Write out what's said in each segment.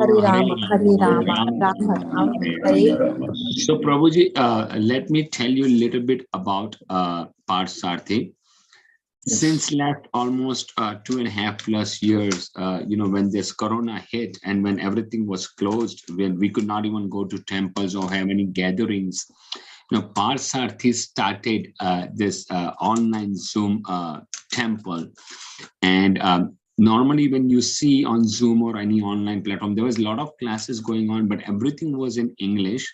Hare Hare Rama, Rama, Hare Hare Rama, Rama, Rama Rama, Hare Hare. Rama. So, Prabhuji, let me tell you a little bit about Parthasarthi. Yes. Since last almost 2.5+ years, when this corona hit and when everything was closed, when we could not even go to temples or have any gatherings, Parthasarthi started this online Zoom temple. And normally when you see on Zoom or any online platform, there was a lot of classes going on, but everything was in English.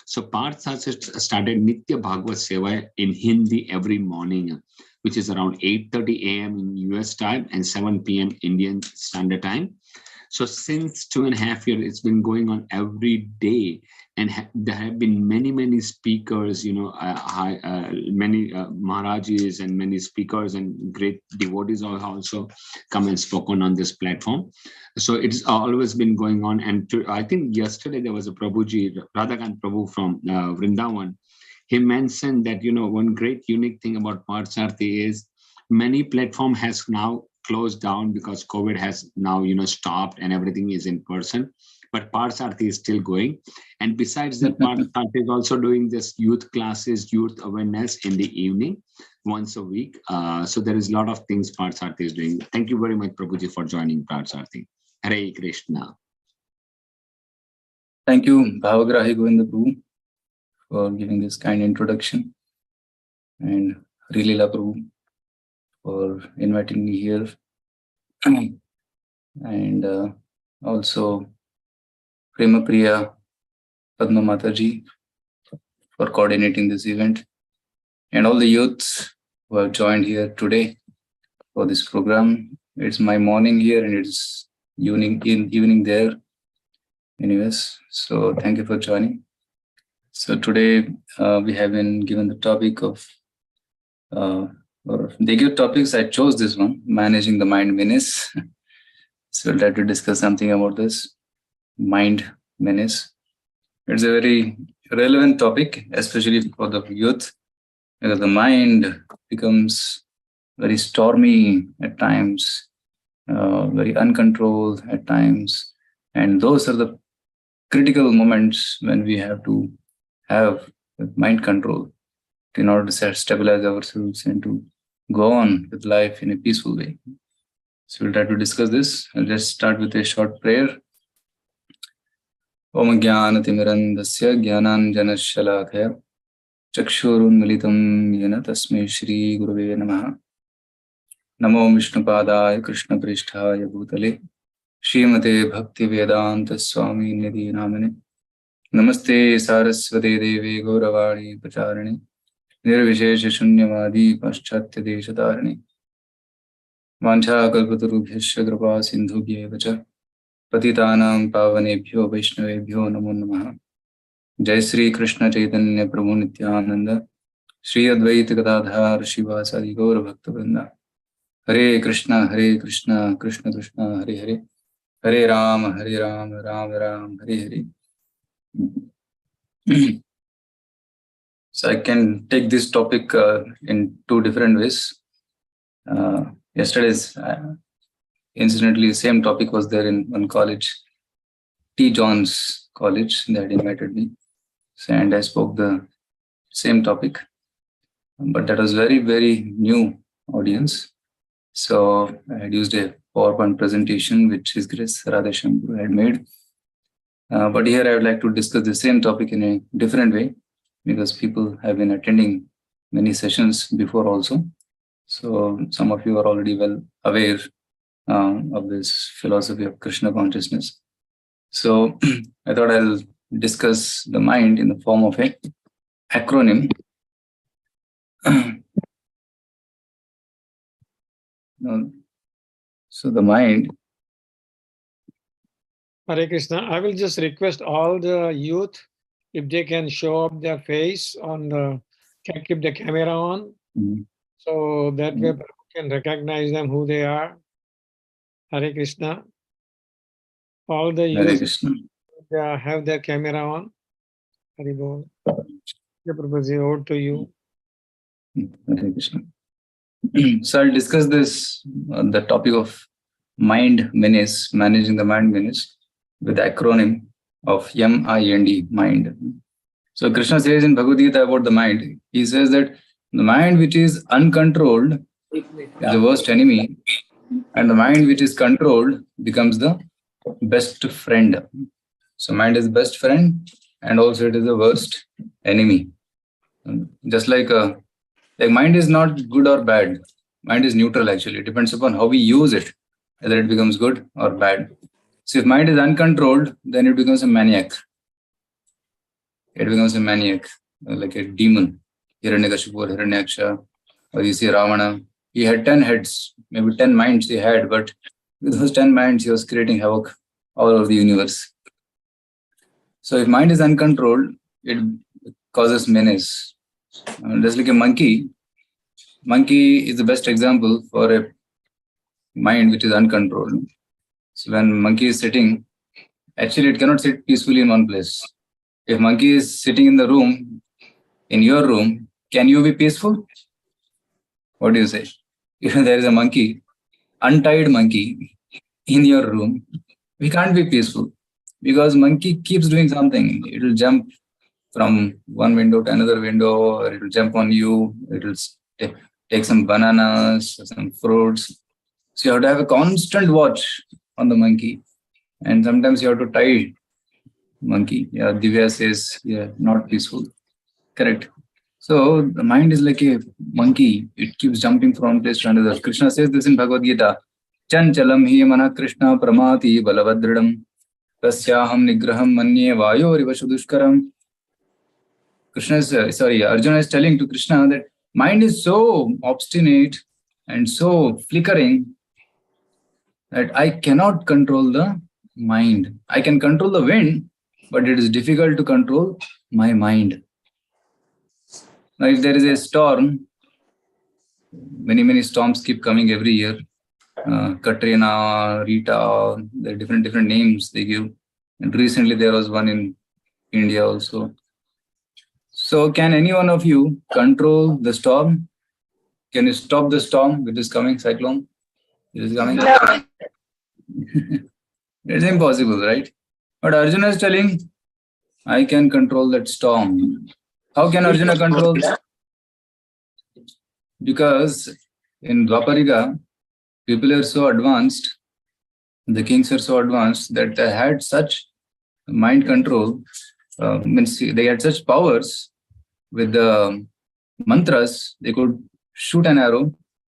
So Parthasarthi started Nitya Bhagavad Seva in Hindi every morning, which is around 8:30 a.m. in US time and 7 p.m. Indian Standard Time. So since 2.5 years, it's been going on every day, and there have been many speakers, many Maharajas and many speakers and great devotees also come and spoken on this platform. So it's always been going on. And I think yesterday there was a Prabhuji, Radhakant Prabhu from Vrindavan. He mentioned that, one great unique thing about Parthasarthi is many platform has now closed down because COVID has now, stopped and everything is in person. But Parthasarthi is still going. And besides that, Parthasarthi is also doing this youth classes, youth awareness in the evening, once a week. So there is a lot of things Parthasarthi is doing. Thank you very much, Prabhuji, for joining Parthasarthi. Hare Krishna. Thank you, Bhavagrahi Govinda Prabhu, for giving this kind introduction, and Rilila Prabhu for inviting me here, and also Prema Priya Padma Mataji for coordinating this event, and all the youths who have joined here today for this program. It's my morning here and it's evening there. Anyways, so thank you for joining. So today we have been given the topic of, or they give topics, I chose this one, managing the mind menace. So I'll try to discuss something about this, mind menace. It's a very relevant topic, especially for the youth, because the mind becomes very stormy at times, very uncontrolled at times. And those are the critical moments when we have to have mind control in order to stabilize ourselves and to go on with life in a peaceful way. So we'll try to discuss this. I'll just start with a short prayer. Om Jnanatimmirandasya Jnananjanashalakaya Chakshurunmilitam Yena Tasmai Shri Gurave Namaha. Namo Vishnupadaya Krishna Pristhaya Bhutale Srimate Bhakti Vedanta Swami Nidhi Namane. Namaste Saraswate Devi Gauravani Pacharani Nirvishesha Shunyavadi Paschatya Deshatarani Vancha Kalpatarubhyasya Kripa Sindhubhya Vacha Patitanam Pavanebhyo Vaishnavebhyo Namo Namaha. Jai Sri Krishna Chaitanya Prabhu Nityananda Sri Advaita Gadadhar Shivasadi Gaura Bhakta Vrinda. Hare Krishna, Krishna Krishna, Hare Hare, Hare Rama, Rama Rama, Hare Hare. So I can take this topic in two different ways. Yesterday's, incidentally, same topic was there in one college, T. John's College. They had invited me, and I spoke the same topic, but that was very new audience. So I had used a PowerPoint presentation which His Grace Radheshyam Guru had made. But here I would like to discuss the same topic in a different way, because people have been attending many sessions before also. So some of you are already well aware of this philosophy of Krishna consciousness. So I thought I'll discuss the mind in the form of an acronym. So the mind. Hare Krishna. I will just request all the youth, if they can show up their face on the, can keep the camera on, so that way people can recognize them, who they are. Hare Krishna. All the youth have their camera on. Hare Bol. Prabhuji, over to you. Hare Krishna. So I'll discuss this, the topic of mind menace, managing the mind menace. with the acronym of MIND, mind. So Krishna says in Bhagavad Gita about the mind, he says that the mind which is uncontrolled is the worst enemy, and the mind which is controlled becomes the best friend. So mind is best friend, and also it is the worst enemy. Just like mind is not good or bad. Mind is neutral actually. It depends upon how we use it, whether it becomes good or bad. So if mind is uncontrolled, then it becomes a maniac. It becomes a maniac, like a demon. Hiranyakashipu or Hiranyaksha, or you see Ravana. He had 10 heads, maybe 10 minds he had, but with those 10 minds, he was creating havoc all over the universe. So if mind is uncontrolled, it causes menace. Just like a monkey. Monkey is the best example for a mind which is uncontrolled. So when monkey is sitting, actually it cannot sit peacefully in one place. If monkey is sitting in the room, in your room, can you be peaceful? What do you say? If there is a monkey, untied monkey in your room, we can't be peaceful because monkey keeps doing something. It will jump from one window to another window, or it will jump on you. It will take some bananas, some fruits. So you have to have a constant watch on the monkey. And sometimes you have to tie monkey. Yeah, Divya says, yeah, not peaceful. Correct. So the mind is like a monkey. It keeps jumping from one place to another. Krishna says this in Bhagavad Gita. Chanchalam hi mana Krishna pramati balavadridam tasyaham nigraham manye vayo rivashudushkaram. Arjuna is telling to Krishna that mind is so obstinate and so flickering that I cannot control the mind. I can control the wind, but it is difficult to control my mind. Now, if there is a storm, many storms keep coming every year. Katrina, Rita, there are different names they give. And recently there was one in India also. So can any one of you control the storm? Can you stop the storm with this coming cyclone? It is coming. No. It's impossible, right? But Arjuna is telling, I can control that storm. How can Arjuna control? Because in Dwapariga, people are so advanced, the kings are so advanced that they had such mind control, means they had such powers with the mantras, they could shoot an arrow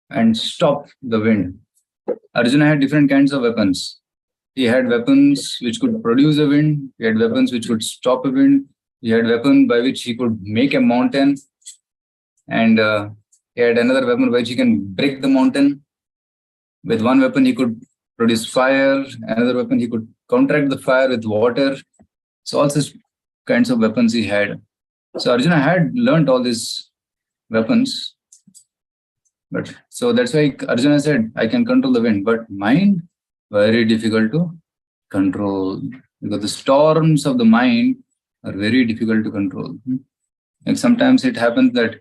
and stop the wind. Arjuna had different kinds of weapons. He had weapons which could produce a wind. He had weapons which could stop a wind. He had a weapon by which he could make a mountain. And he had another weapon by which he can break the mountain. With one weapon, he could produce fire. Another weapon, he could counteract the fire with water. So all such kinds of weapons he had. So Arjuna had learned all these weapons. But so that's why Arjuna said, I can control the wind. But mind, very difficult to control. Because the storms of the mind are very difficult to control. And sometimes it happens that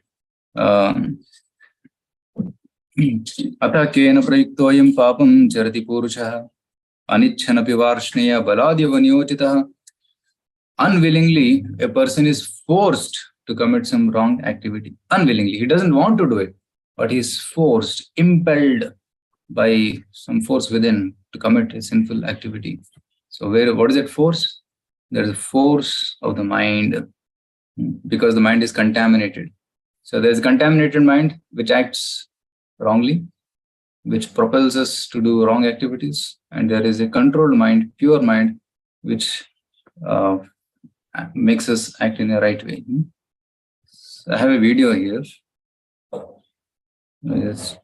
Ata kena prayuktoyam papam charati purushaha anichhanapi varshneya baladya vanyotitaha. Unwillingly, a person is forced to commit some wrong activity. Unwillingly. He doesn't want to do it, but he is forced, impelled by some force within to commit a sinful activity. So what is that force? There is a force of the mind, because the mind is contaminated. So there is a contaminated mind which acts wrongly, which propels us to do wrong activities. And there is a controlled mind, pure mind, which makes us act in the right way. So I have a video here. I just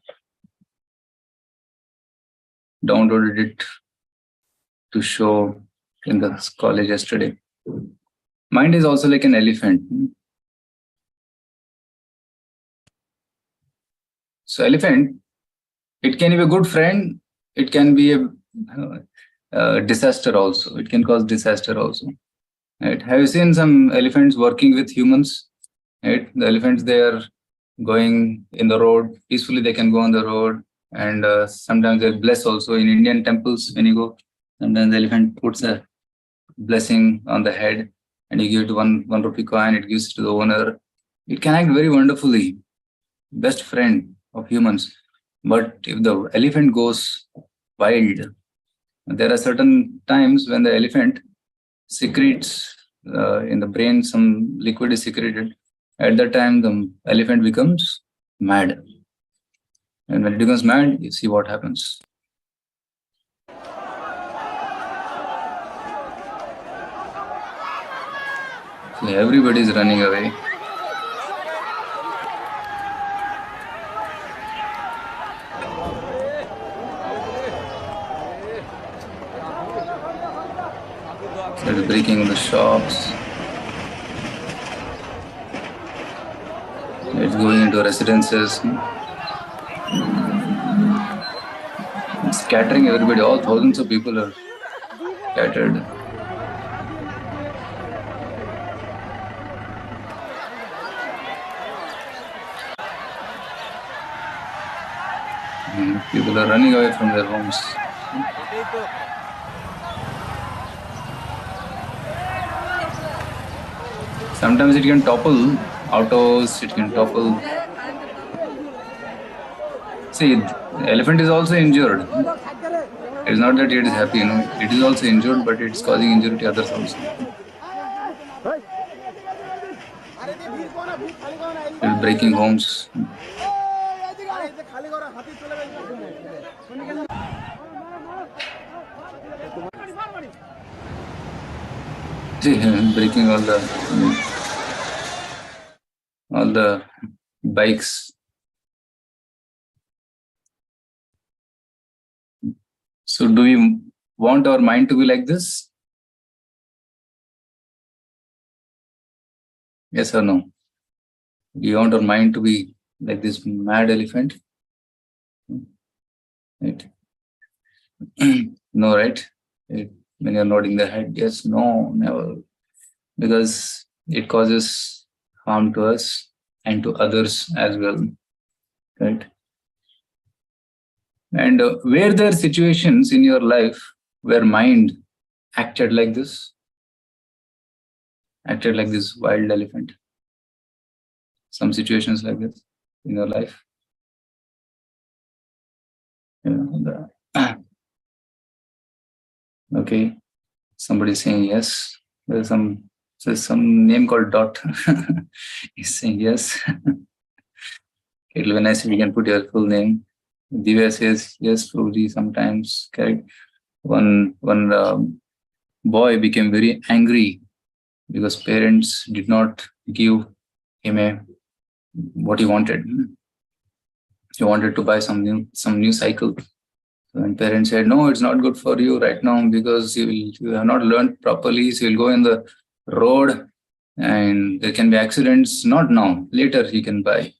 downloaded it to show in the college yesterday. Mind is also like an elephant. So elephant, it can be a good friend. It can be a disaster also. It can cause disaster also. Right? Have you seen some elephants working with humans? Right? The elephants, they are going in the road. Peacefully, they can go on the road. And sometimes they're blessed also. In Indian temples, when you go, sometimes the elephant puts a blessing on the head and you give it one rupee coin, it gives to the owner. It can act very wonderfully, best friend of humans. But if the elephant goes wild, there are certain times when the elephant secretes in the brain, some liquid is secreted. At that time, the elephant becomes mad. And when it becomes mad, you see what happens. So everybody is running away. So it's breaking the shops. It's going into residences. It's scattering everybody. All thousands of people are scattered. People are running away from their homes. Sometimes it can topple autos, it can topple. See, the elephant is also injured. It's not that it is happy, it is also injured, but it's causing injury to others also. It's breaking homes. See, breaking all the bikes. So do we want our mind to be like this? Yes or no? Do you want our mind to be like this mad elephant? Right. No, right? When you're nodding the head, yes, no, never. Because it causes harm to us and to others as well. Right? And were there situations in your life where mind acted like this? Acted like this wild elephant? Some situations like this in your life? Okay, somebody saying yes. There's some name called Dot. He's saying yes. It'll be nice if you can put your full name. Divya says yes, Prabhuji, sometimes. Correct. One boy became very angry because parents did not give him what he wanted. He wanted to buy some new cycle. And parents said, no, it's not good for you right now because you have not learned properly. So you'll go in the road and there can be accidents. Not now, later he can buy.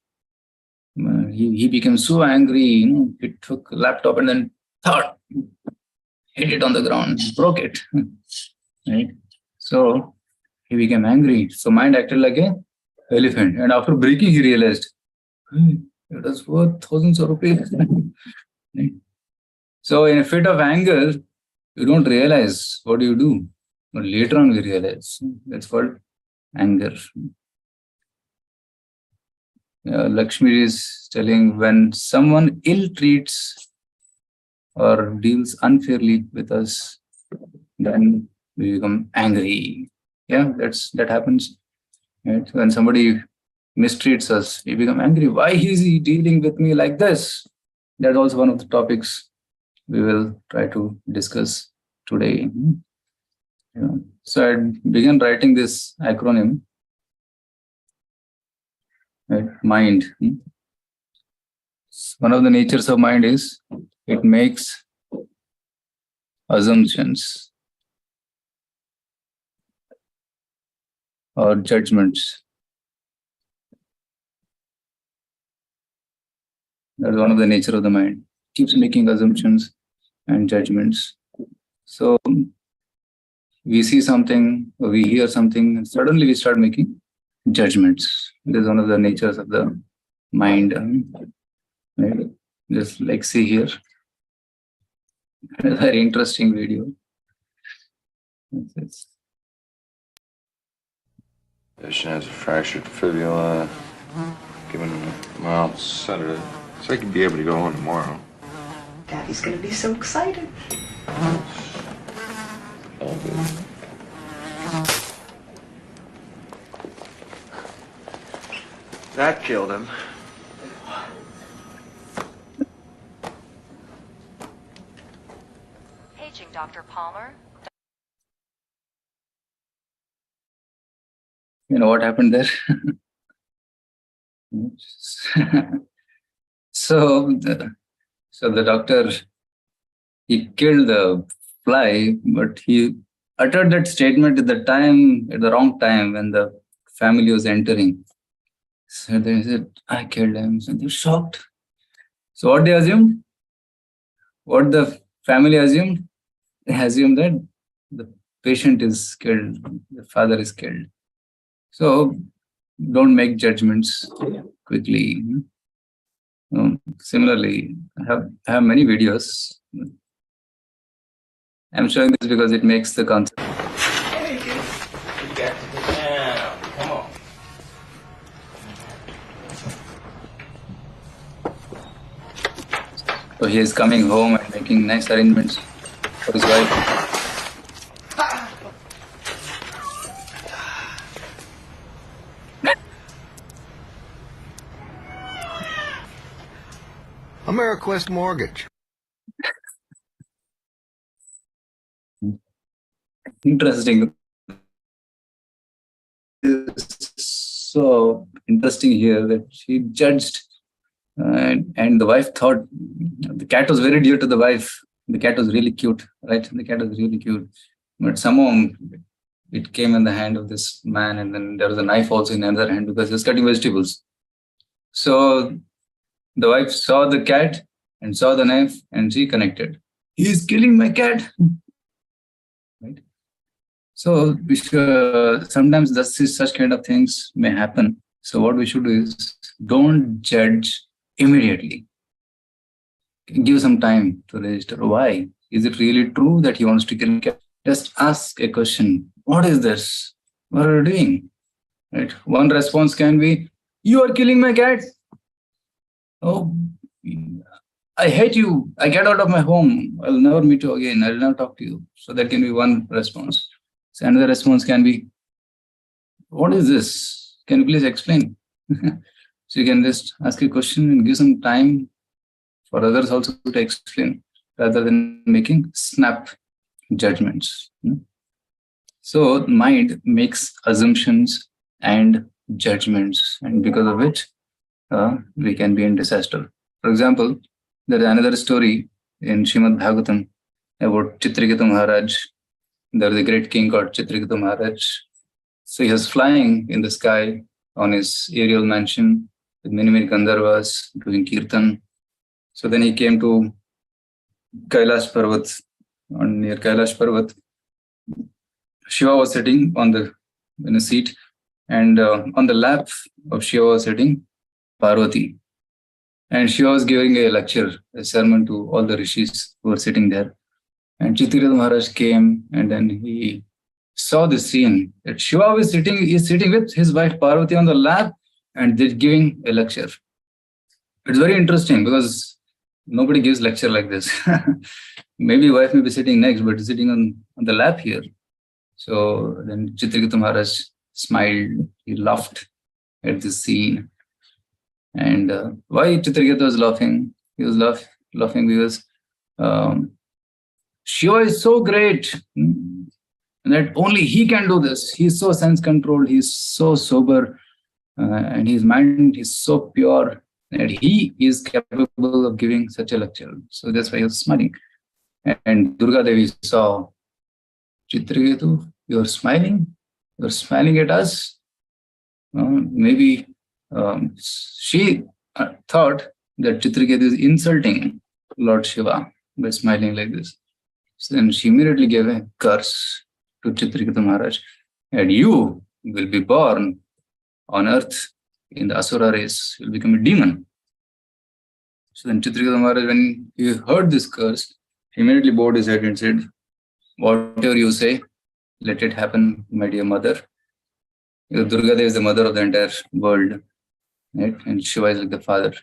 He became so angry, he took a laptop and then hit it on the ground, broke it. Right? So he became angry. So mind acted like an elephant. And after breaking, he realized, it was worth thousands of rupees. Right? So in a fit of anger, you don't realize what you do. But later on we realize. That's called anger. Lakshmi is telling, when someone ill treats or deals unfairly with us, then we become angry. Yeah, that happens. Right? When somebody mistreats us, we become angry. Why is he dealing with me like this? That's also one of the topics we will try to discuss today. So I began writing this acronym, right? Mind. One of the natures of mind is it makes assumptions or judgments. That's one of the nature of the mind. Keeps making assumptions and judgments. So we see something, or we hear something, and suddenly we start making judgments. This is one of the natures of the mind. Right? Just like see here, a very interesting video. It's Patient has a fractured fibula, given a mild sedative. So I could be able to go home tomorrow. Daddy's gonna be so excited. All good. That killed him. Paging Dr. Palmer. You know what happened there? So the doctor, he killed the fly, but he uttered that statement at the wrong time when the family was entering. So they said, I killed him. So they're shocked. So what they assumed? What the family assumed? They assumed that the patient is killed, the father is killed. So don't make judgments quickly. Similarly, I have many videos. I'm showing this because it makes the concept. Hey, kid. You got to get down. Come on. So he is coming home and making nice arrangements for his wife. AmeriQuest Mortgage. Interesting. It's so interesting here that she judged, and the wife thought the cat was very dear to the wife. The cat was really cute, right? The cat was really cute. But somehow it came in the hand of this man, and then there was a knife also in another hand because he was cutting vegetables. So the wife saw the cat and saw the knife, and she connected. He is killing my cat. Right? So we should, sometimes such kind of things may happen. So what we should do is don't judge immediately. Give some time to register. Why? Is it really true that he wants to kill a cat? Just ask a question. What is this? What are you doing? Right? One response can be, you are killing my cat. Oh, I hate you. I get out of my home. I'll never meet you again. I'll never talk to you. So that can be one response. So another response can be, what is this? Can you please explain? So you can just ask a question and give some time for others also to explain rather than making snap judgments. So mind makes assumptions and judgments, and because of which we can be in disaster. For example, there is another story in Srimad Bhagavatam about Chitraketu Maharaj. There is a great king called Chitraketu Maharaj. So he was flying in the sky on his aerial mansion with many, many Gandharvas doing kirtan. So then he came to Kailash Parvat. Near Kailash Parvat, Shiva was sitting in a seat, and on the lap of Shiva was sitting Parvati. And Shiva was giving a lecture, a sermon to all the rishis who were sitting there. And Chitraketu Maharaj came, and then he saw this scene that Shiva is sitting with his wife Parvati on the lap, and they're giving a lecture. It's very interesting because nobody gives lecture like this. Maybe wife may be sitting next, but sitting on the lap here. So then Chitraketu Maharaj smiled, he laughed at this scene. And why Chitraketu was laughing? He was laughing because Shiva is so great that only he can do this. He's so sense-controlled, he's so sober, and his mind is so pure that he is capable of giving such a lecture. So that's why he was smiling. And Durga Devi saw, Chitraketu, you're smiling at us. Maybe she thought that Chitraketu is insulting Lord Shiva by smiling like this. So then she immediately gave a curse to Chitraketu Maharaj, and you will be born on earth in the Asura race, you'll become a demon. So then Chitraketu Maharaj, when he heard this curse, he immediately bowed his head and said, whatever you say, let it happen, my dear mother. Durga Devi is the mother of the entire world, right? And Shiva is like the father.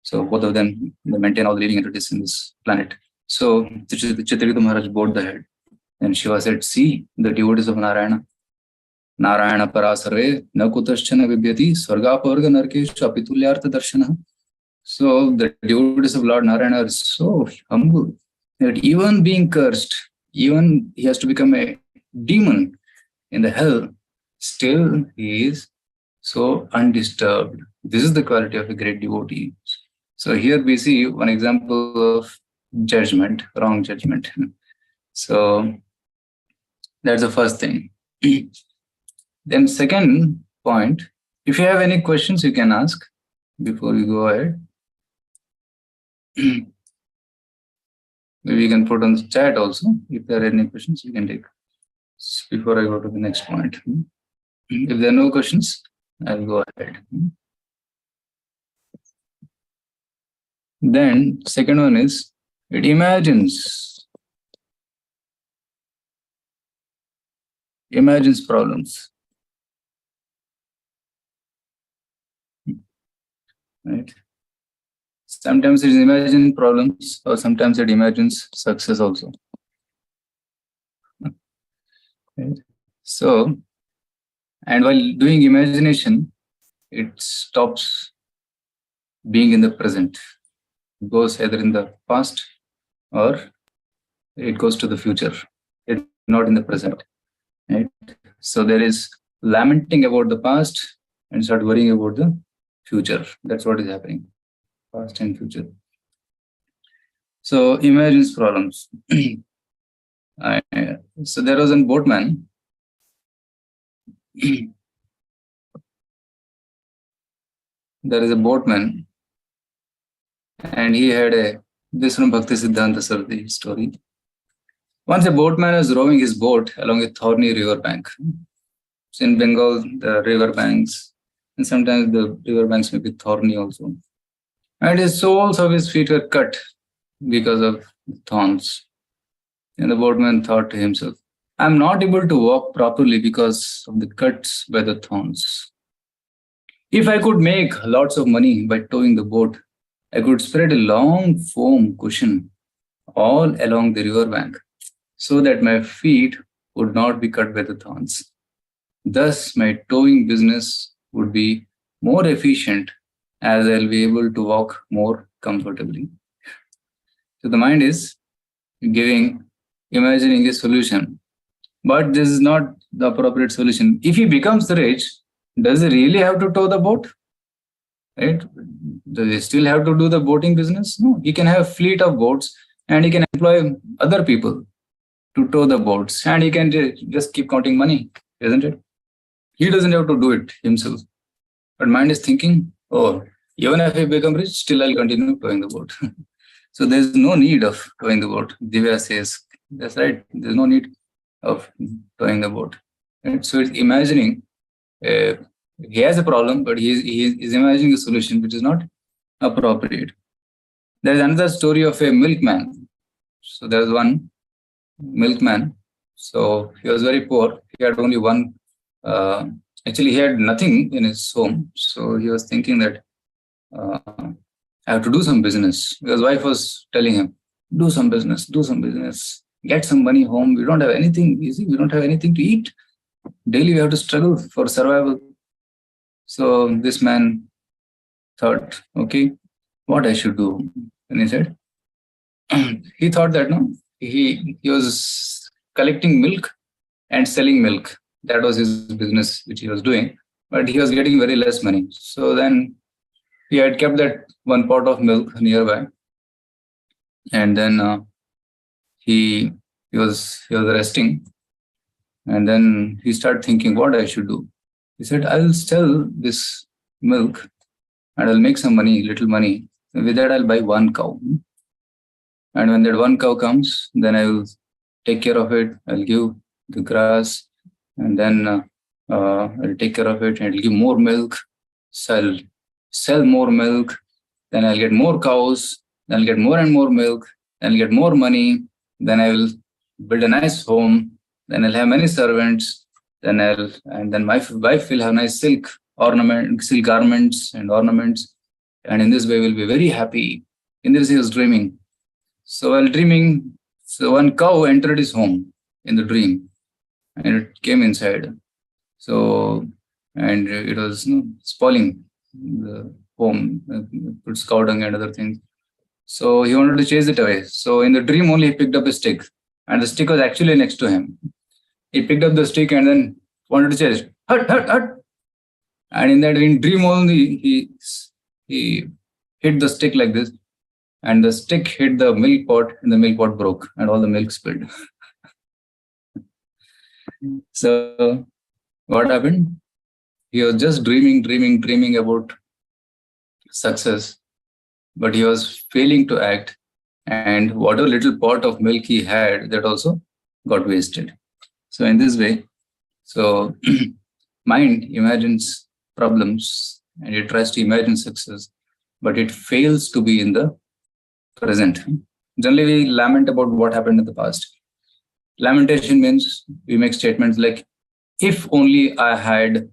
So both of them, they maintain all the living entities in this planet. So Chitraketu Maharaj bowed the head. And Shiva said, see the devotees of Narayana. Narayana parasarve na kutaschana vibhyati swargaparga narkeshu apitulyartha darshana. So the devotees of Lord Narayana are so humble that even being cursed, even he has to become a demon in the hell, still he is so undisturbed. This is the quality of a great devotee. So here we see one example of judgment, wrong judgment. So that's the first thing. Then second point, if you have any questions, you can ask before we go ahead. Maybe you can put on the chat also. If there are any questions, you can take before I go to the next point. If there are no questions, I'll go ahead. Then second one is, it imagines problems. Right? Sometimes it imagines problems, or sometimes it imagines success also. Right? So, and while doing imagination, it stops being in the present. It goes either in the past or it goes to the future. It's not in the present. Right? So there is lamenting about the past and start worrying about the future. That's what is happening. Past and future. So imagines problems. So there was a boatman. There is a boatman, and he had this from Bhakti Siddhanta Sarthi story. Once a boatman was rowing his boat along a thorny river bank. So in Bengal, the river banks, and sometimes the river banks may be thorny also. And the soles of his feet were cut because of thorns. And the boatman thought to himself, I'm not able to walk properly because of the cuts by the thorns. If I could make lots of money by towing the boat, I could spread a long foam cushion all along the river bank so that my feet would not be cut by the thorns. Thus, my towing business would be more efficient as I'll be able to walk more comfortably. So the mind is imagining a solution, but this is not the appropriate solution. If he becomes rich, does he really have to tow the boat? Right? Does he still have to do the boating business? No, he can have a fleet of boats and he can employ other people to tow the boats and he can just keep counting money, isn't it? He doesn't have to do it himself. But mind is thinking, oh, even if I become rich, still I'll continue towing the boat. So there's no need of towing the boat. Divya says, that's right, there's no need of towing the boat. Right? So it's imagining, he has a problem, but he is imagining a solution which is not appropriate. There is another story of a milkman. So there was one milkman. So he was very poor. He had only one, actually he had nothing in his home. So he was thinking that I have to do some business. His wife was telling him, do some business, get some money home. We don't have anything easy. We don't have anything to eat. Daily we have to struggle for survival. So this man thought, okay, what I should do? And he said, he thought that he was collecting milk and selling milk. That was his business which he was doing, but he was getting very less money. So then he had kept that one pot of milk nearby, and then he was resting, and then he started thinking what I should do. He said, I'll sell this milk and I'll make some money, little money. With that, I'll buy one cow. And when that one cow comes, then I will take care of it. I'll give the grass, and then I'll take care of it and it'll give more milk. So I'll sell more milk. Then I'll get more cows. Then I'll get more and more milk. Then I'll get more money. Then I will build a nice home. then I'll have many servants, and then my wife will have nice silk garments and ornaments, and in this way we'll be very happy. In this he was dreaming. So while dreaming, so one cow entered his home in the dream, and it came inside. So, and it was spoiling the home, puts cow dung and other things. So he wanted to chase it away. So in the dream only he picked up a stick, and the stick was actually next to him. He picked up the stick and then wanted to chase it. Hut, hut, hut. And in dream only he hit the stick like this, and the stick hit the milk pot, and the milk pot broke, and all the milk spilled. So what happened? He was just dreaming about success, but he was failing to act, and whatever little pot of milk he had, that also got wasted. So in this way, so mind imagines problems and it tries to imagine success, but it fails to be in the present. Generally, we lament about what happened in the past. Lamentation means we make statements like, if only I had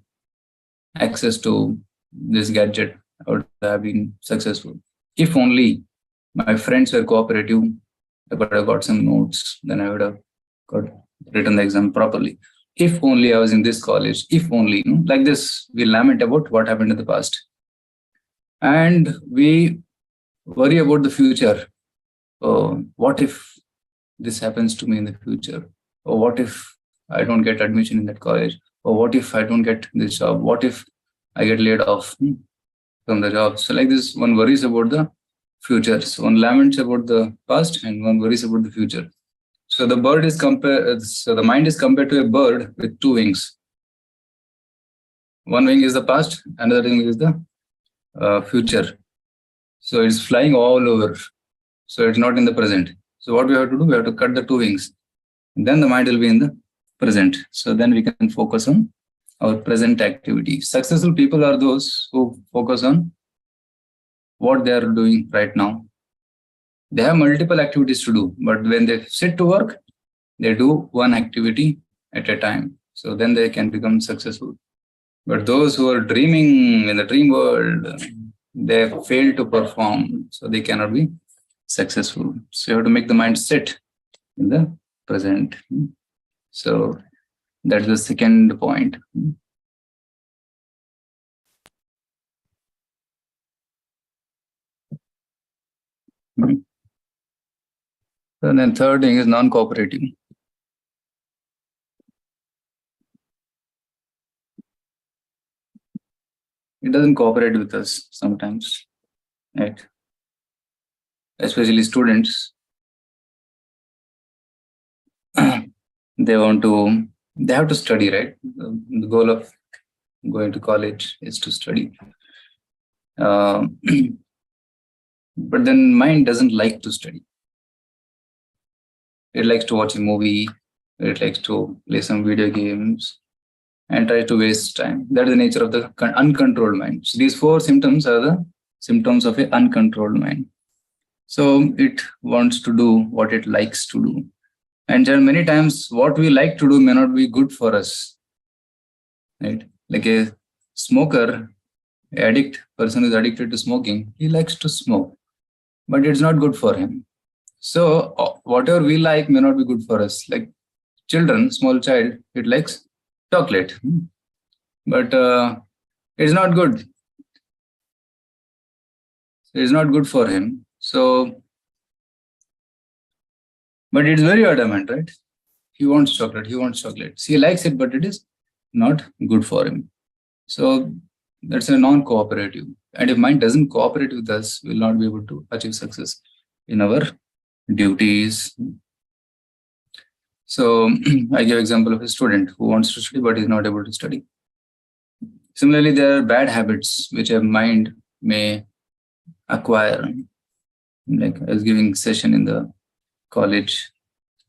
access to this gadget, I would have been successful. If only my friends were cooperative, I could have got some notes, then I would have written the exam properly. If only I was in this college, if only, like this, we lament about what happened in the past. And we worry about the future. What if this happens to me in the future? Or what if I don't get admission in that college? Or what if I don't get this job? What if I get laid off from the job? So like this, one worries about the future. So one laments about the past and one worries about the future. So the mind is compared to a bird with two wings. One wing is the past, another wing is the future. So it's flying all over. So it's not in the present. So what we have to do, we have to cut the two wings. And then the mind will be in the present. So then we can focus on our present activity. Successful people are those who focus on what they are doing right now. They have multiple activities to do, but when they sit to work, they do one activity at a time. So then they can become successful. But those who are dreaming in the dream world, they fail to perform, so they cannot be successful. So you have to make the mind sit in the present. So that's the second point. And then third thing is non-cooperative. It doesn't cooperate with us sometimes, right? Especially students. They have to study, right? The goal of going to college is to study. But then mind doesn't like to study. It likes to watch a movie, it likes to play some video games, and tries to waste time. That is the nature of the uncontrolled mind. So these four symptoms are the symptoms of an uncontrolled mind. So it wants to do what it likes to do. And many times what we like to do may not be good for us. Right? Like a smoker, person who is addicted to smoking, he likes to smoke, but it's not good for him. So whatever we like may not be good for us. Like children, small child, it likes chocolate, but it's not good. It's not good for him. So, but it's very adamant, right? He wants chocolate. He likes it, but it is not good for him. So that's a non-cooperative. And if mind doesn't cooperate with us, we will not be able to achieve success in our duties. So I give example of a student who wants to study but is not able to study. Similarly, there are bad habits which a mind may acquire. Like I was giving session in the college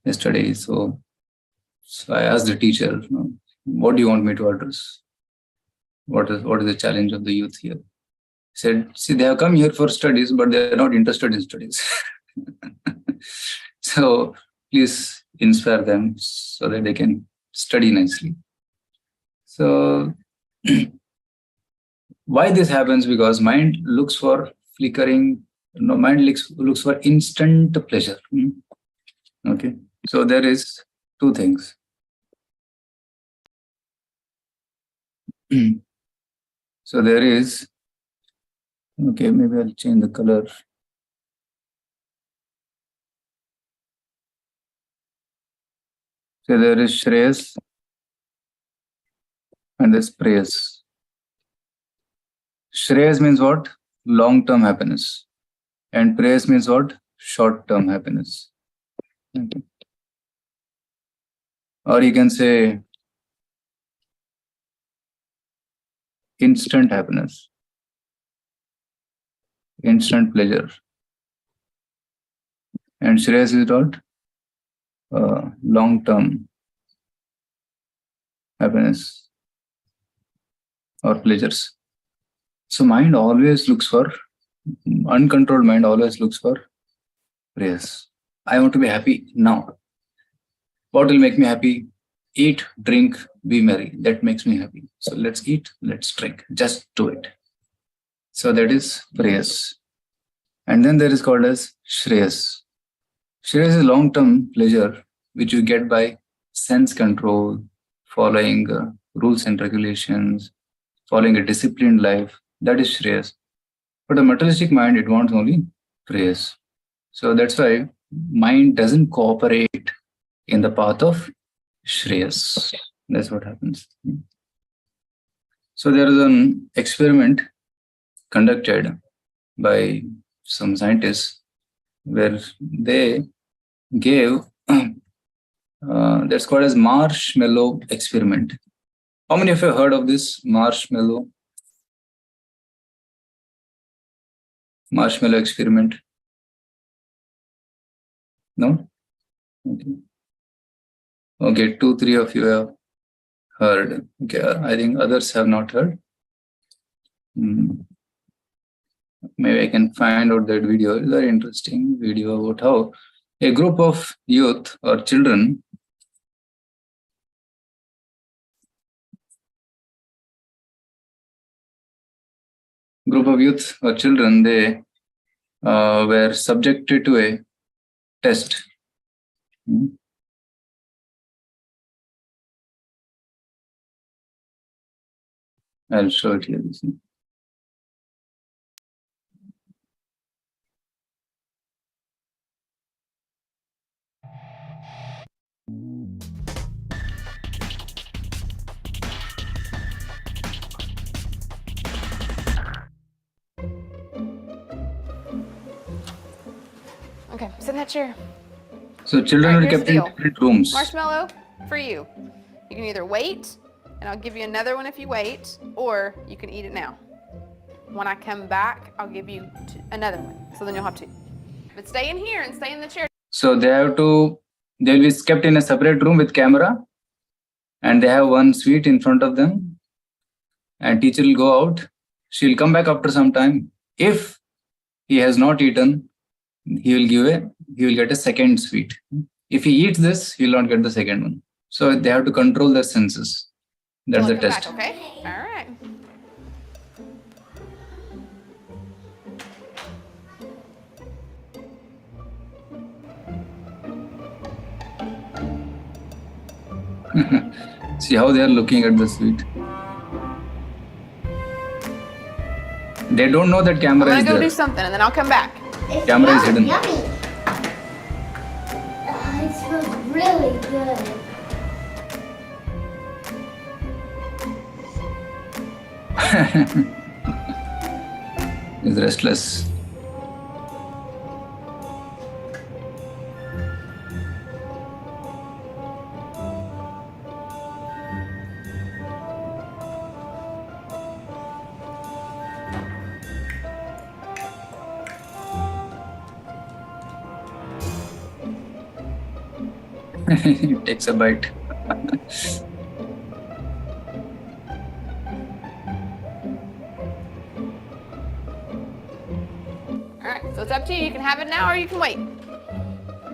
yesterday. So I asked the teacher, what do you want me to address? What is the challenge of the youth here? He said, see, they have come here for studies, but they are not interested in studies. So please inspire them so that they can study nicely. So why this happens? Because mind looks for flickering, mind looks for instant pleasure. Okay, so there is two things. So there is, okay, maybe I'll change the color. So there is Shreyas and there's Preyas. Shreyas means what? Long-term happiness. And Preyas means what? Short-term happiness. Okay. Or you can say instant happiness, instant pleasure. And Shreyas is what? Long-term happiness or pleasures. So mind always looks for, uncontrolled mind always looks for praise. I want to be happy now. What will make me happy? Eat, drink, be merry. That makes me happy. So let's eat, let's drink. Just do it. So that is praise. And then there is called as Shreyas. Shreyas is long-term pleasure which you get by sense control, following rules and regulations, following a disciplined life. That is Shreyas. But a materialistic mind, it wants only praise. So that's why mind doesn't cooperate in the path of Shreyas. That's what happens. So there is an experiment conducted by some scientists where they gave, that's called as marshmallow experiment. How many of you have heard of this marshmallow experiment? No? Okay. Okay, 2-3 of you have heard. Okay, I think others have not heard. Maybe I can find out that video. It's a very interesting video about how a group of youth or children they were subjected to a test. I'll show it here. Okay, sit in that chair. So children All are right, here's kept the in deal. different rooms. Marshmallow for you. You can either wait, and I'll give you another one if you wait, or you can eat it now. When I come back, I'll give you another one. So then you'll have two. But stay in here and stay in the chair. So they'll be kept in a separate room with camera, and they have one sweet in front of them, and teacher will go out. She'll come back after some time. If he has not eaten, he will get a second sweet. If he eats this, he will not get the second one. So they have to control their senses. That's the test. Back, okay? All right. See how they are looking at the sweet. They don't know that camera is I'm gonna go there. do something and then I'll come back. Camera is hidden. Yummy. It smells really good. He's restless. He takes a bite. All right, so it's up to you. You can have it now or you can wait.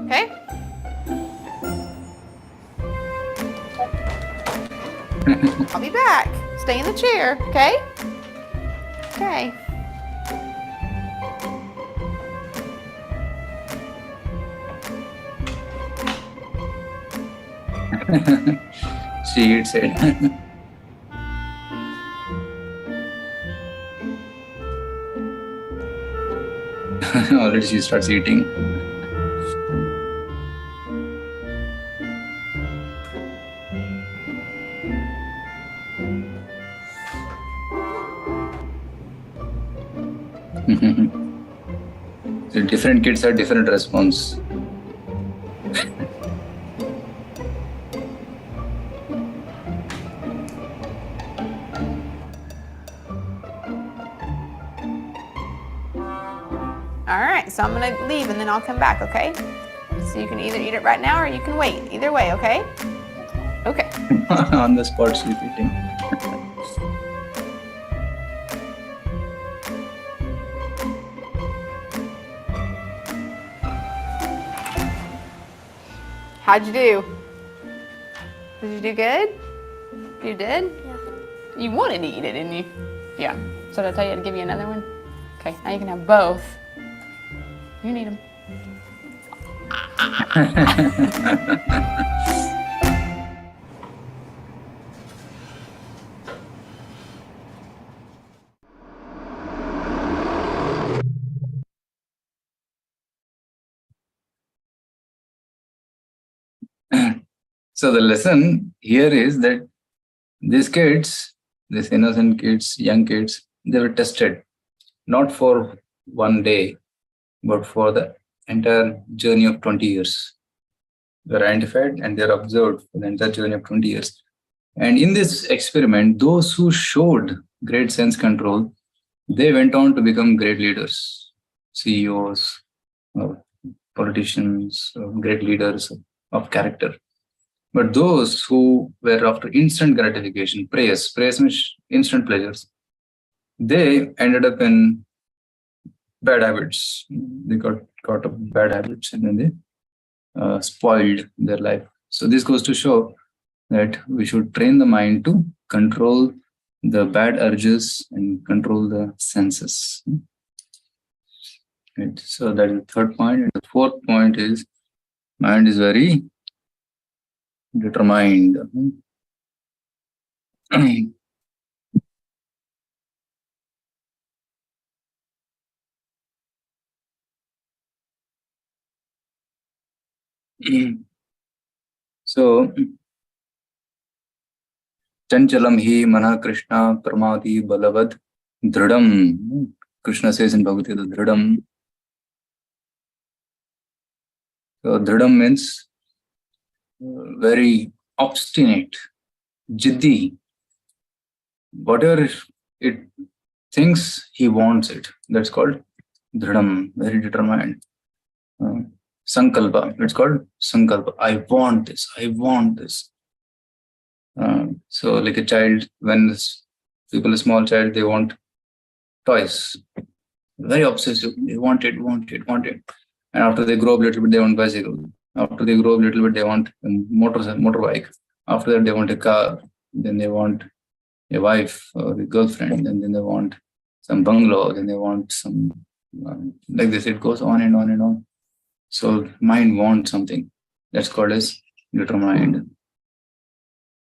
Okay? I'll be back. Stay in the chair, okay? Okay. She eats it. Already she starts eating. So different kids have different response. All right, so I'm gonna leave and then I'll come back, okay? So you can either eat it right now or you can wait. Either way, okay? Okay. On the spot she's eating. How'd you do? Did you do good? You did? Yeah. You wanted to eat it, didn't you? Yeah. So did I tell you to give you another one? Okay, now you can have both. You need them. So the lesson here is that these kids, these innocent kids, young kids, they were tested not for one day, but for the entire journey of 20 years. They're identified and they're observed for the entire journey of 20 years. And in this experiment, those who showed great sense control, they went on to become great leaders, CEOs, politicians, great leaders of character. But those who were after instant gratification, praise means instant pleasures, they ended up in bad habits. They got caught up in bad habits and then they spoiled their life. So this goes to show that we should train the mind to control the bad urges and control the senses. Right. So that is the third point. And the fourth point is mind is very determined. So, Chanchalam hi mana Krishna pramati balavad dridam. Krishna says in Bhagavad Gita, dridam. So, dridam means very obstinate, jiddi. Whatever it thinks, he wants it. That's called dridam, very determined. Sankalpa, it's called sankalpa. I want this, I want this. So like a child, when a small child, they want toys. Very obsessive. They want it. And after they grow up a little bit, they want bicycle. After they grow up a little bit, they want a motorbike. After that, they want a car. Then they want a wife or a girlfriend. And then they want some bungalow. Then they want some, like this, it goes on and on and on. So mind wants something. That's called as determined.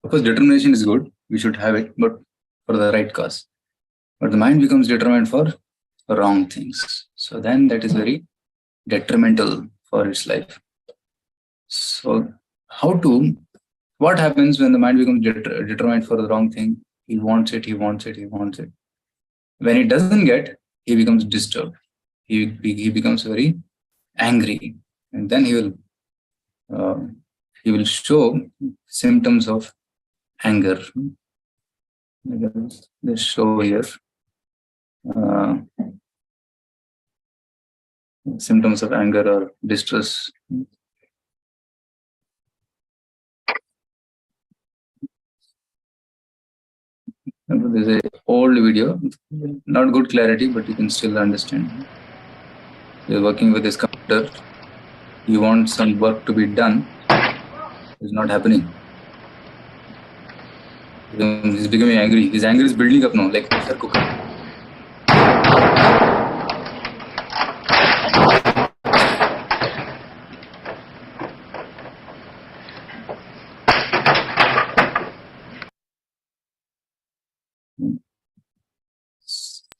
Of course, determination is good. We should have it, but for the right cause. But the mind becomes determined for wrong things. So then that is very detrimental for its life. So what happens when the mind becomes determined for the wrong thing? He wants it. When he doesn't get, he becomes disturbed. He becomes very angry. And then he will show symptoms of anger. Let's show here symptoms of anger or distress. There's an old video, not good clarity, but you can still understand. You're working with this computer. You want some work to be done. It's not happening. He's becoming angry. His anger is building up now, like pressure cooker.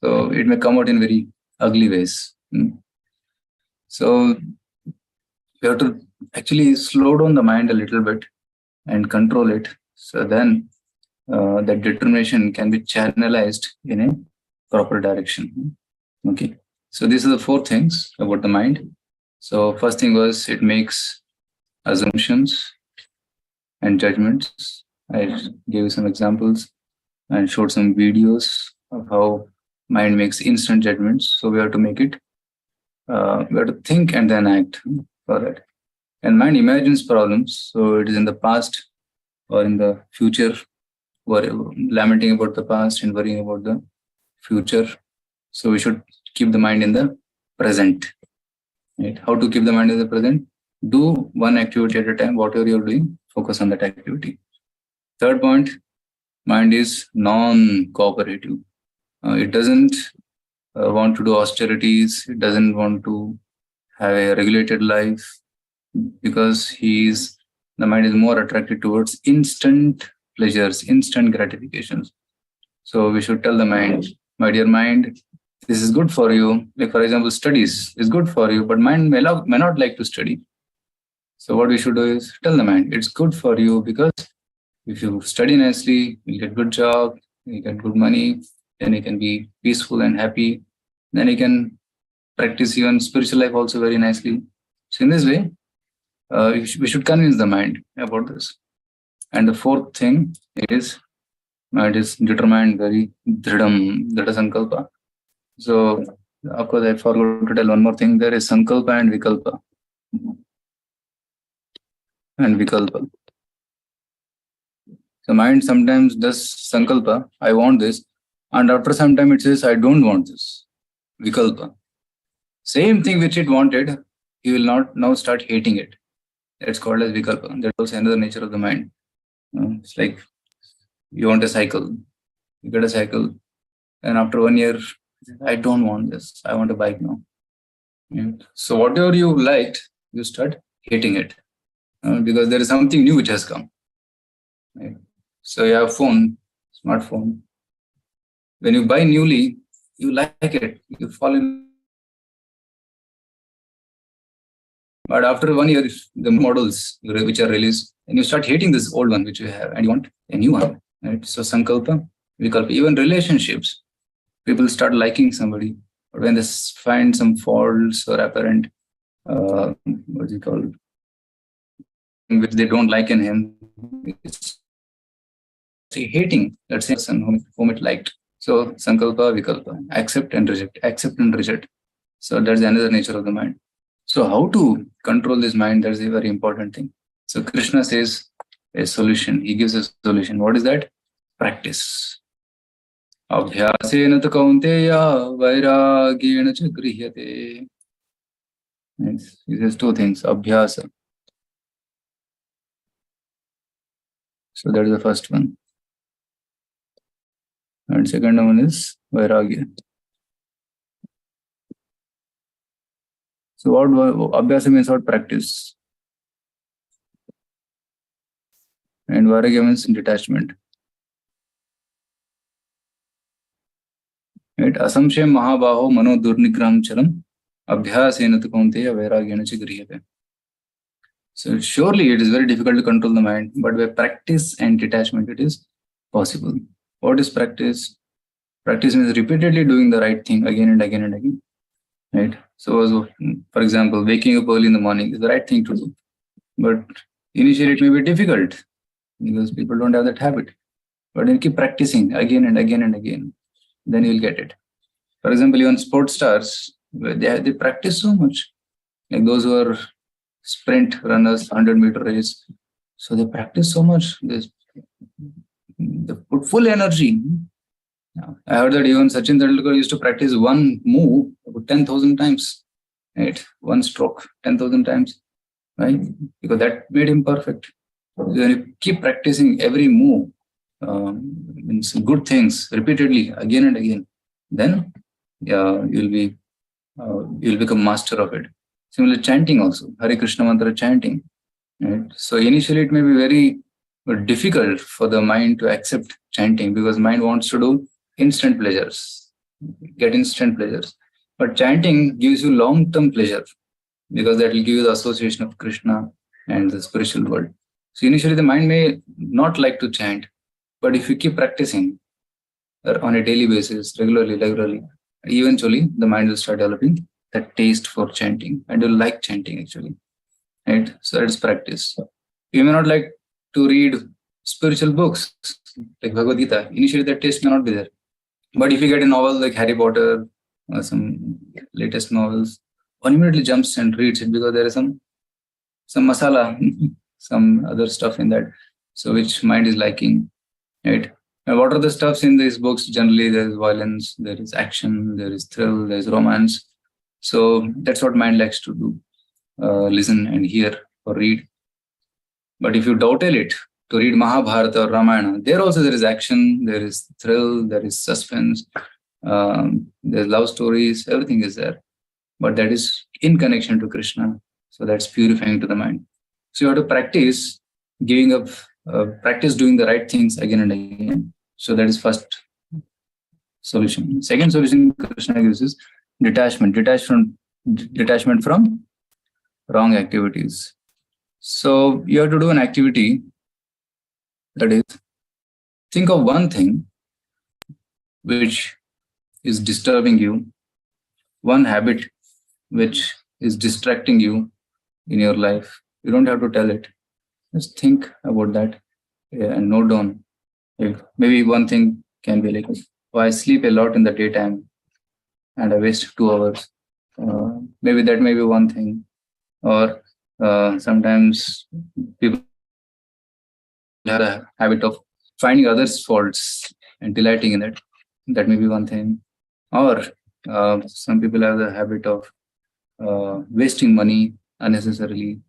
So it may come out in very ugly ways. So we have to actually slow down the mind a little bit and control it. So then that determination can be channelized in a proper direction. Okay. So these are the 4 things about the mind. So first thing was it makes assumptions and judgments. I gave you some examples and showed some videos of how mind makes instant judgments. So we have to make it, we have to think and then act for that. And mind imagines problems. So it is in the past or in the future, lamenting about the past and worrying about the future. So we should keep the mind in the present. Right? How to keep the mind in the present? Do one activity at a time. Whatever you're doing, focus on that activity. Third point, mind is non-cooperative. It doesn't want to do austerities. It doesn't want to have a regulated life because the mind is more attracted towards instant pleasures, instant gratifications. So we should tell the mind, my dear mind, this is good for you. Like for example, studies is good for you, but mind may not like to study. So what we should do is tell the mind, it's good for you because if you study nicely, you get good job, you get good money, then you can be peaceful and happy. Then you can practice even spiritual life also very nicely. So in this way, we should convince the mind about this. And the 4th thing is, mind is determined, very dridam, that is sankalpa. So of course, I forgot to tell one more thing. There is sankalpa and vikalpa. So mind sometimes does sankalpa, I want this, and after some time it says, I don't want this. Vikalpa. Same thing which it wanted, he will not now start hating it. That's called as vikalpa. That's also another nature of the mind. It's like you want a cycle, you get a cycle, and after 1 year, I don't want this. I want a bike now. So whatever you liked, you start hating it because there is something new which has come. Right? So you have phone, smartphone. When you buy newly, you like it, you fall in. But after 1 year, the models which are released, and you start hating this old one which you have, and you want a new one. Right? So sankalpa, vikalpa, even relationships, people start liking somebody, but when they find some faults or apparent, what's it called, which they don't like in him, it's hating that same person whom it liked. So sankalpa, vikalpa, accept and reject. So that's another nature of the mind. So how to control this mind? That's a very important thing. So Krishna says a solution. He gives a solution. What is that? Practice. Abhyasena tu kaunteya vairagyena cha grihyate. He says 2 things. Abhyasa. So that is the first one. And second one is vairagya. So what abhyasa means? What? Practice. And vairagya means detachment. Right? Asamshay mahabaho mano durnigram chalam abhyasena tu kaunteya vairagyena cha grihyate. So surely it is very difficult to control the mind, but by practice and detachment it is possible. What is practice? Practice means repeatedly doing the right thing again and again and again. Right? So for example, waking up early in the morning is the right thing to do. But initially it may be difficult because people don't have that habit. But you keep practicing again and again and again, then you'll get it. For example, even sports stars, they practice so much. Like those who are sprint runners, 100-meter race. So they practice so much. They put full energy. I heard that even Sachin Tendulkar used to practice one move about 10,000 times. Right? One stroke, 10,000 times. Right? Because that made him perfect. When you keep practicing every move, means good things repeatedly again and again, then you'll become master of it. Similarly, chanting also, Hare Krishna mantra chanting. Right? So initially it may be very difficult for the mind to accept chanting because mind wants to do instant pleasures, get instant pleasures. But chanting gives you long-term pleasure because that will give you the association of Krishna and the spiritual world. So initially the mind may not like to chant, but if you keep practicing on a daily basis, regularly, eventually the mind will start developing that taste for chanting and you'll like chanting actually. Right? So that's practice. You may not like to read spiritual books like Bhagavad Gita. Initially that taste may not be there. But if you get a novel like Harry Potter or some latest novels, one immediately jumps and reads it because there is some masala, some other stuff in that. So which mind is liking, right? And what are the stuffs in these books? Generally, there is violence, there is action, there is thrill, there is romance. So that's what mind likes to do, listen and hear or read. But if you dovetail it to read Mahabharata or Ramayana, there also there is action, there is thrill, there is suspense, there's love stories, everything is there. But that is in connection to Krishna. So that's purifying to the mind. So you have to practice giving up, practice doing the right things again and again. So that is first solution. Second solution Krishna gives is detachment. Detachment from wrong activities. So you have to do an activity, that is, think of one thing which is disturbing you, one habit which is distracting you in your life. You don't have to tell it. Just think about that and note down. Maybe one thing can be like, oh, I sleep a lot in the daytime and I waste 2 hours. Maybe that may be one thing. Or sometimes people have a habit of finding others' faults and delighting in it. That may be one thing. Or some people have the habit of wasting money unnecessarily.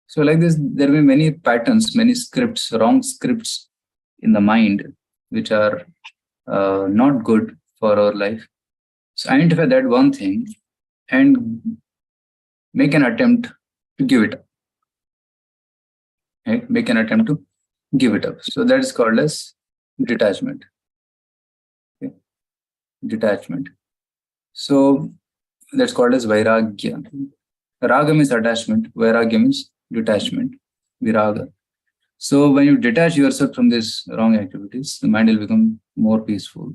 So like this, there will be many patterns, many scripts, wrong scripts in the mind, which are not good for our life. So identify that one thing and make an attempt to give it up. Right? Make an attempt to give it up. So that is called as detachment. Okay. Detachment. So that's called as vairagya. Raga means attachment, vairagya means detachment, viraga. So when you detach yourself from these wrong activities, the mind will become more peaceful.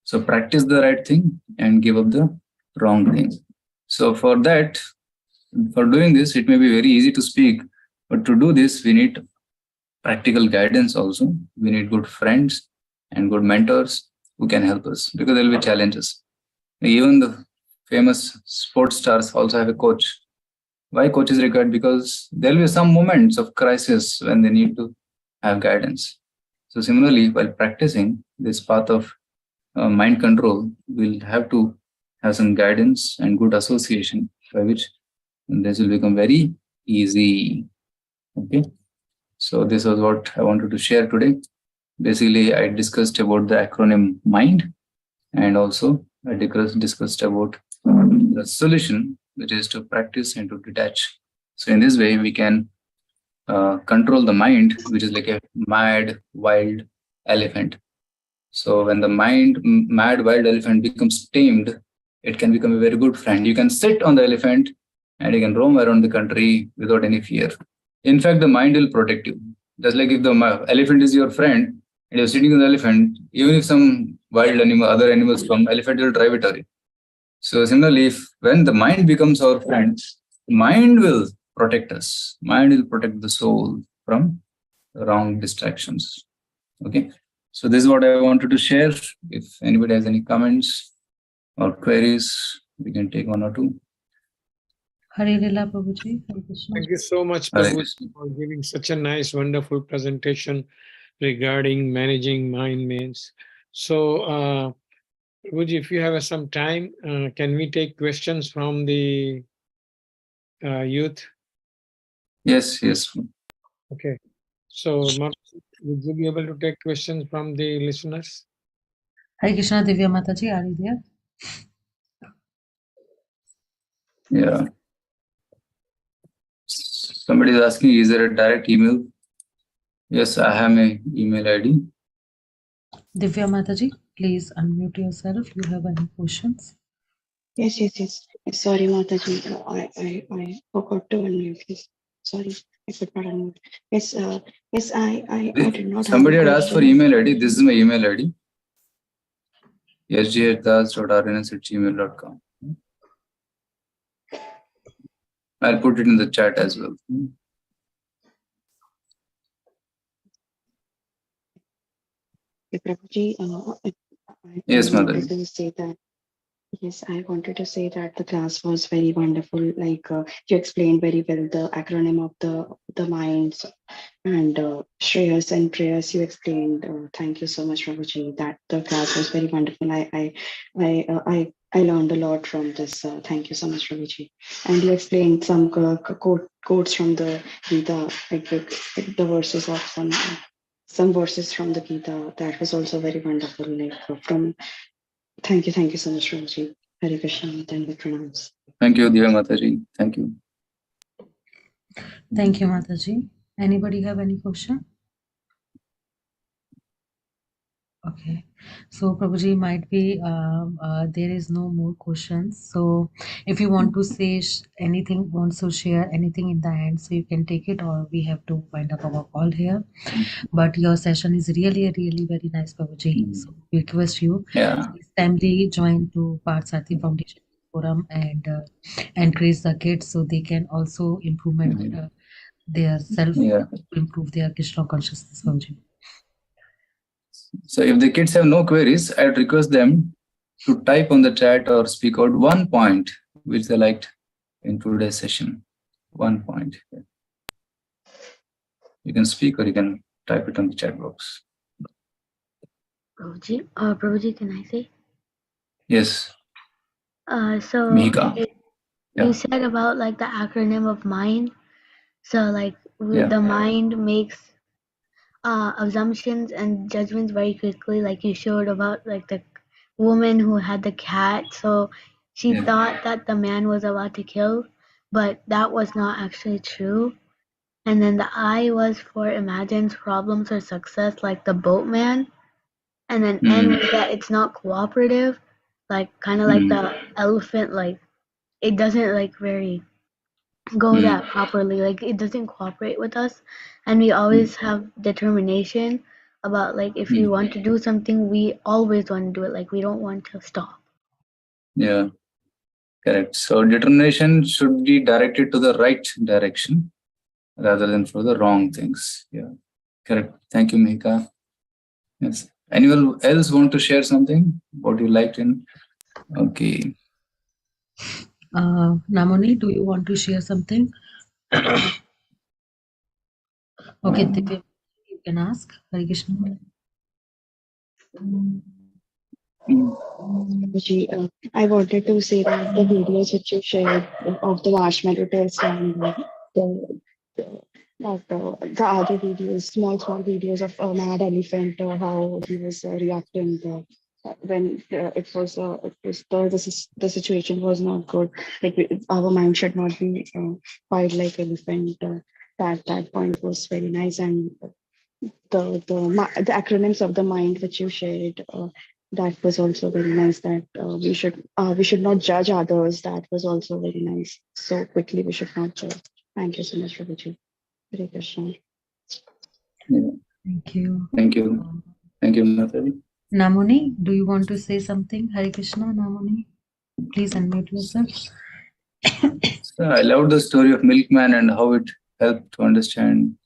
So practice the right thing and give up the wrong thing. So for that, for doing this, it may be very easy to speak, but to do this, we need practical guidance also. We need good friends and good mentors who can help us because there will be challenges. Even the famous sports stars also have a coach. Why coach is required? Because there will be some moments of crisis when they need to have guidance. So similarly, while practicing this path of mind control, we'll have to have some guidance and good association by which this will become very easy. Okay. So this was what I wanted to share today. Basically, I discussed about the acronym MIND, and also I discussed about the solution, which is to practice and to detach. So in this way, we can control the mind, which is like a mad, wild elephant. So when the mad, wild elephant becomes tamed, it can become a very good friend. You can sit on the elephant and you can roam around the country without any fear. In fact, the mind will protect you. Just like if the elephant is your friend and you're sitting on the elephant, even if some wild animal, other animals come, elephant will drive it away. So similarly, when the mind becomes our friend, mind will protect us. Mind will protect the soul from wrong distractions. Okay. So this is what I wanted to share. If anybody has any comments or queries, we can take one or two. Hare Lila Prabhuji. Thank you so much, Prabhu, for giving such a nice, wonderful presentation regarding managing mind means. So, Prabhuji, if you have some time, can we take questions from the youth? Yes. Okay. So, Would you be able to take questions from the listeners? Hare Krishna, Divya Mataji, are you there? Yeah. Somebody is asking, is there a direct email? Yes, I have my email ID. Divya Mataji, please unmute yourself. You have any questions? Yes. Sorry, Mataji. I forgot to unmute. Yes. Sorry, I could not unmute. Yes, I did not Somebody have a had asked for question. email ID. This is my email ID. sgdas.rns@gmail.com. I'll put it in the chat as well. Prabhuji, Yes, I Mother. wanted to say that. Yes, I wanted to say that the class was very wonderful. Like you explained very well the acronym of the minds and Shreyas and prayers you explained. Thank you so much, Prabhuji. That the class was very wonderful. I learned a lot from this. Thank you so much, Prabhuji. And you explained some quotes from the Gita, like the verses of some verses from the Gita. That was also very wonderful. Like from thank you so much, Prabhuji. Hare Krishna, then we pronounce. Thank you, dear Mataji. Thank you. Thank you, Mataji. Anybody have any question? Okay, so Prabhuji, might be there is no more questions. So if you want to say anything, wants to share anything in the end, so you can take it, or we have to wind up our call here. But your session is really very nice, Prabhuji. So we request you please timely join to Parthsarthi Foundation Forum and encourage the kids so they can also improvement their self, improve their Krishna consciousness, Prabhuji. So if the kids have no queries, I'd request them to type on the chat or speak out one point which they liked in today's session. 1 point. You can speak or you can type it on the chat box. Prabhuji, can I say? Yes. So Mihika. You said about like the acronym of mind. So like the mind makes assumptions and judgments very quickly, like you showed about like the woman who had the cat. So she thought that the man was about to kill, but that was not actually true. And then the I was for imagines problems or success, like the boatman. And then N was that it's not cooperative, like kind of like the elephant, like it doesn't like very go that properly, like it doesn't cooperate with us, and we always have determination about like if we want to do something, we always want to do it, like we don't want to stop. Yeah, correct. So determination should be directed to the right direction rather than for the wrong things. Yeah, correct. Thank you, Mihika. Yes. Anyone else want to share something? What you liked in? Okay. Namoni, do you want to share something? Okay, Divya, you can ask. Hare Krishna. I wanted to say that the videos which you shared of the marshmallow test and the other videos, small videos of a mad elephant, how he was reacting when the situation was not good. Like our mind should not be quiet like elephant. That point was very nice, and the acronyms of the mind which you shared. That was also very nice. That we should not judge others. That was also very nice. So quickly we should not judge. Thank you so much, Prabhuji. Hare Krishna. Yeah. Thank you. Thank you. Thank you, Natali. Namoni, do you want to say something? Hare Krishna, Namoni. Please unmute yourself. So I loved the story of Milkman and how it helped to understand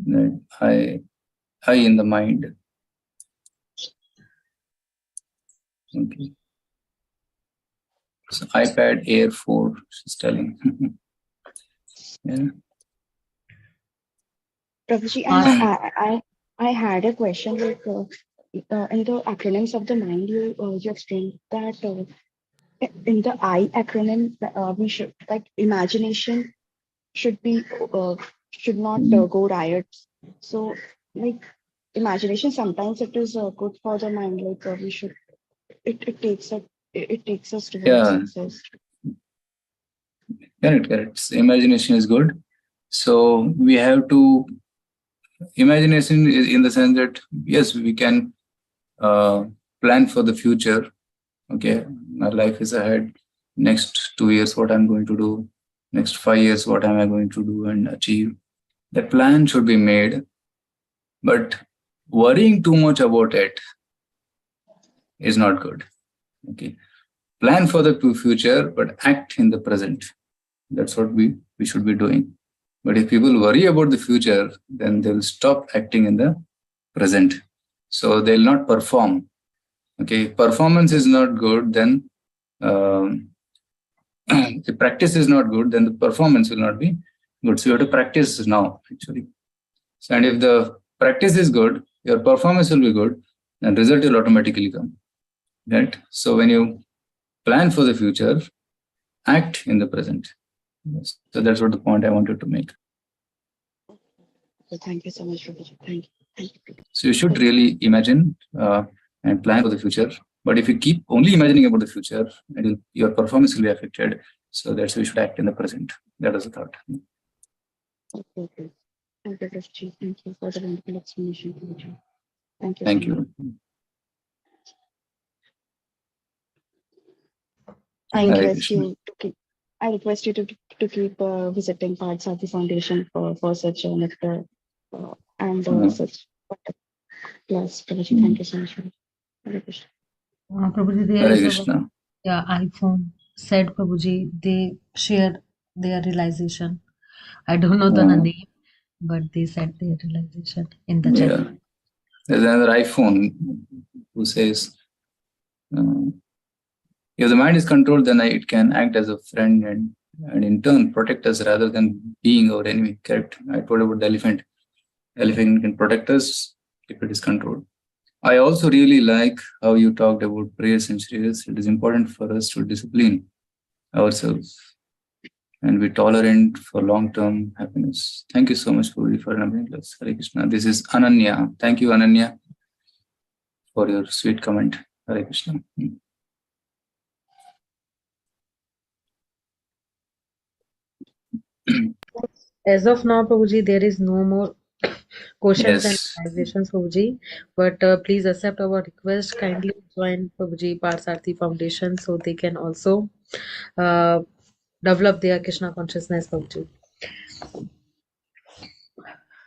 that I in the mind. Okay. So iPad Air 4, she's telling. Yeah. Prabhuji, and I had a question. Like in the acronyms of the mind, you explained that in the I acronym, we should like imagination should not go riots. So like imagination sometimes it is good for the mind. Like we should, it takes us towards Yeah, success. correct. Imagination is good. So we have to imagination is in the sense that yes, we can plan for the future. Okay, my life is ahead. Next 2 years, what I'm going to do. Next 5 years, what am I going to do and achieve? The plan should be made, but worrying too much about it is not good. Okay, plan for the future, but act in the present. That's what we should be doing. But if people worry about the future, then they'll stop acting in the present. So they'll not perform. Okay, performance is not good, then the practice is not good, then the performance will not be good. So you have to practice now, actually. So, and if the practice is good, your performance will be good, and result will automatically come. Right? So when you plan for the future, act in the present. Yes. So that's what the point I wanted to make. So thank you so much, Prabhuji. Thank you. So you should really imagine and plan for the future. But if you keep only imagining about the future, your performance will be affected. So that's why you should act in the present. That is the thought. Okay. Thank you, Prabhuji. Thank you for the wonderful explanation, Prabhuji. Thank you. Thank you. I request you to keep visiting parts of the foundation for such a nectar and such class. Prabhuji, thank you so much. Hare Krishna. Prabhuji, there Hare is Krishna. iPhone said Prabhuji, they shared their realization. I don't know the name, but they said their realization in the chat. Yeah. There's another iPhone who says, if the mind is controlled, then it can act as a friend and in turn protect us rather than being our enemy. Correct. I told about the elephant. Elephant can protect us if it is controlled. I also really like how you talked about prayers and shreyas. It is important for us to discipline ourselves and be tolerant for long-term happiness. Thank you so much, Prabhuji, for remembering us. Hare Krishna. This is Ananya. Thank you, Ananya, for your sweet comment. Hare Krishna. As of now, Prabhuji, there is no more questions Yes. and realizations, Prabhuji. But please accept our request. Kindly join Prabhuji Parsarthi Foundation so they can also develop their Krishna consciousness, Prabhuji.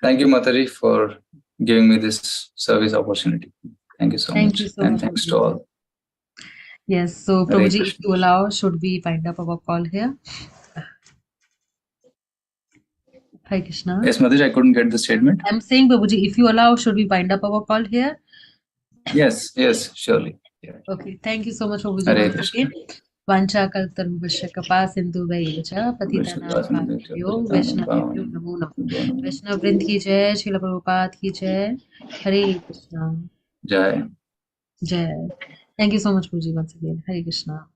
Thank you, Matari, for giving me this service opportunity. Thank you so much. Thank you so much. Thanks to all. Yes, so Prabhuji, if you allow, should we wind up our call here? Hare Krishna. Yes, Matari, I couldn't get the statement. I'm saying, Prabhuji, if you allow, should we wind up our call here? Yes, surely. Yeah. Okay, thank you so much, Prabhuji, once again. Vancha kaltarubhasya kapa sindhu vaivacha patitana pavanebhyo vaishnavebhyo namo namo. Vaishnav Vrind ki jai, Srila Prabhupada ki jai. Hare Krishna. Jai. Jai. Thank you so much, Prabhuji, once again. Hare Krishna.